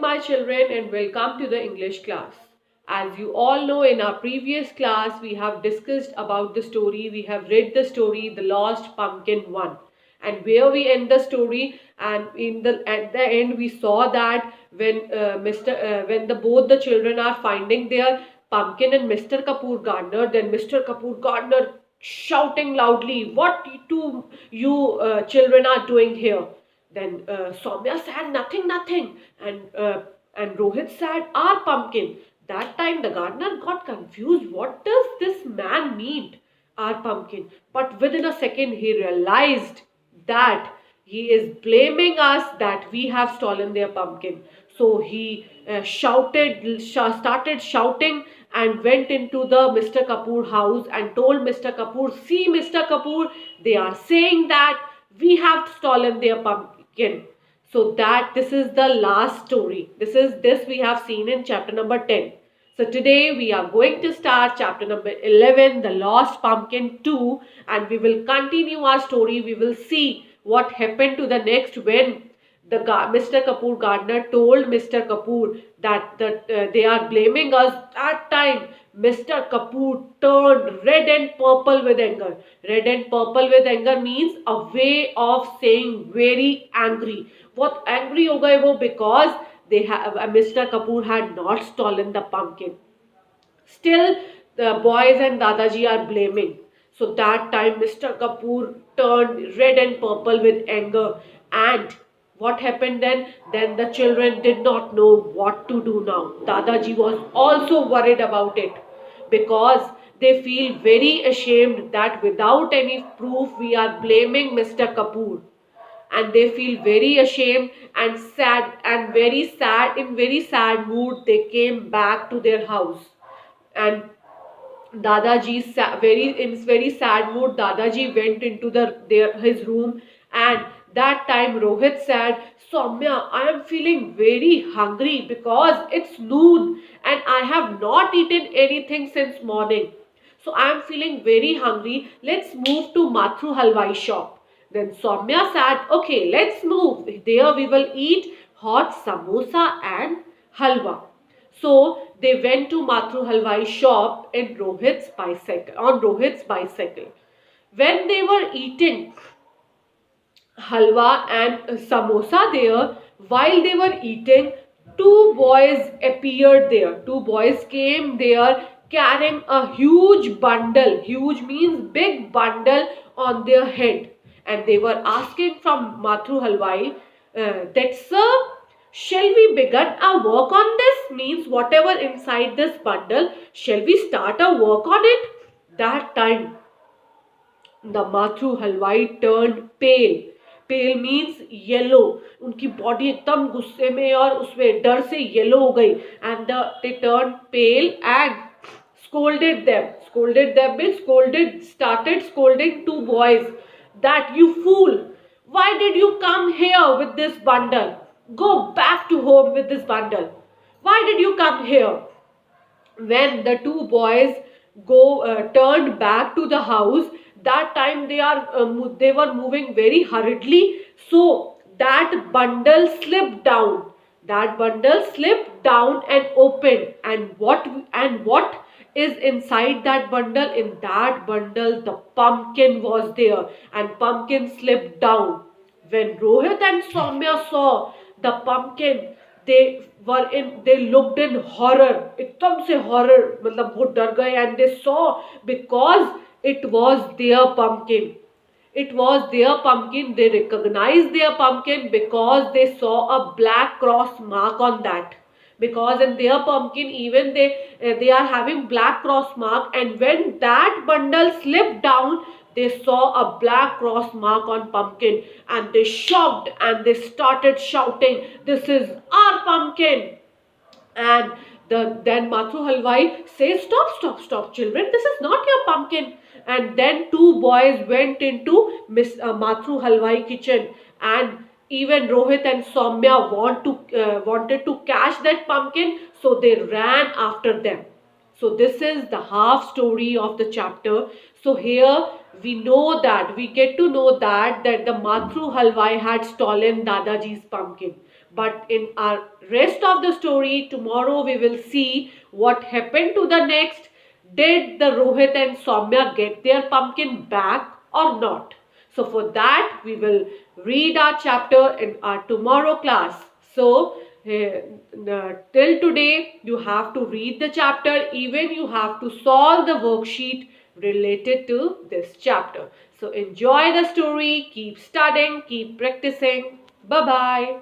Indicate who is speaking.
Speaker 1: my children, and welcome to the English class. As you all know, in our previous class, we have discussed about the story. We have read the story, The Lost Pumpkin 1. And where we end the story, and at the end we saw that when the both the children are finding their pumpkin and Mr. Kapoor Gardner, then Mr. Kapoor Gardner shouting loudly, "What you children are doing here?" Then Soumya said, "Nothing, nothing." And Rohit said, "Our pumpkin." That time the gardener got confused. What does this man mean, our pumpkin? But within a second he realized that he is blaming us that we have stolen their pumpkin. So he started shouting and went into the Mr. Kapoor house and told Mr. Kapoor, "See, Mr. Kapoor, they are saying that we have stolen their pumpkin." So that this is the last story. This we have seen in chapter number 10. So today we are going to start chapter number 11, The Lost Pumpkin 2, and we will continue our story. We will see what happened to the next when Mr. Kapoor Gardner told Mr. Kapoor that they are blaming us. That time Mr. Kapoor turned red and purple with anger. Red and purple with anger means a way of saying very angry. What angry ho gaye wo because Mr. Kapoor had not stolen the pumpkin. Still, the boys and Dadaji are blaming. So that time Mr. Kapoor turned red and purple with anger. And what happened then? Then the children did not know what to do now. Dadaji was also worried about it because they feel very ashamed that without any proof we are blaming Mr. Kapoor, and they feel very ashamed and sad and very sad mood. They came back to their house, and very sad mood, Dadaji went into his room, and that time Rohit said, "Soumya, I am feeling very hungry because it's noon and I have not eaten anything since morning. So I am feeling very hungry. Let's move to Mathu Halwai shop." Then Soumya said, "Okay, let's move. There we will eat hot samosa and halwa." So they went to Mathu Halwai shop on Rohit's bicycle. When they were eating halwa and samosa there, while they were eating, two boys appeared there. Two boys came there carrying a huge bundle. Huge means big bundle on their head. And they were asking from Mathu Halwai that, "Sir, shall we begin our work on this?" Means whatever inside this bundle, shall we start a work on it? That time the Mathu Halwai turned pale. Pale means yellow. उनकी body एकदम गुस्से में और उसमें डर से yellow हो गई. And they turned pale and scolded them. Scolded them means started scolding two boys that, "You fool! Why did you come here with this bundle? Go back to home with this bundle. Why did you come here?" When the two boys turned back to the house, that time they were moving very hurriedly, so that bundle slipped down. That bundle slipped down and opened, and what is inside that bundle? In that bundle the pumpkin was there, and pumpkin slipped down. When Rohit and Soumya saw the pumpkin, they looked in horror. एकदम से horror, मतलब बहुत डर गए. And they saw, because it was their pumpkin. It was their pumpkin. They recognized their pumpkin because they saw a black cross mark on that. Because in their pumpkin even they are having black cross mark, and when that bundle slipped down, they saw a black cross mark on pumpkin, and they shocked and they started shouting, "This is our pumpkin!" And then Mathu Halwai says, "Stop, stop, stop, children, this is not your pumpkin." And then two boys went into Mathu Halwai kitchen, and even Rohit and Soumya wanted to catch that pumpkin, so they ran after them. So this is the half story of the chapter. So here we get to know that the Mathu Halwai had stolen Dadaji's pumpkin. But in our rest of the story, tomorrow we will see what happened to the next. Did the Rohit and Soumya get their pumpkin back or not? So for that, we will read our chapter in our tomorrow class. So till today, you have to read the chapter, even you have to solve the worksheet related to this chapter. So enjoy the story, keep studying, keep practicing. Bye bye.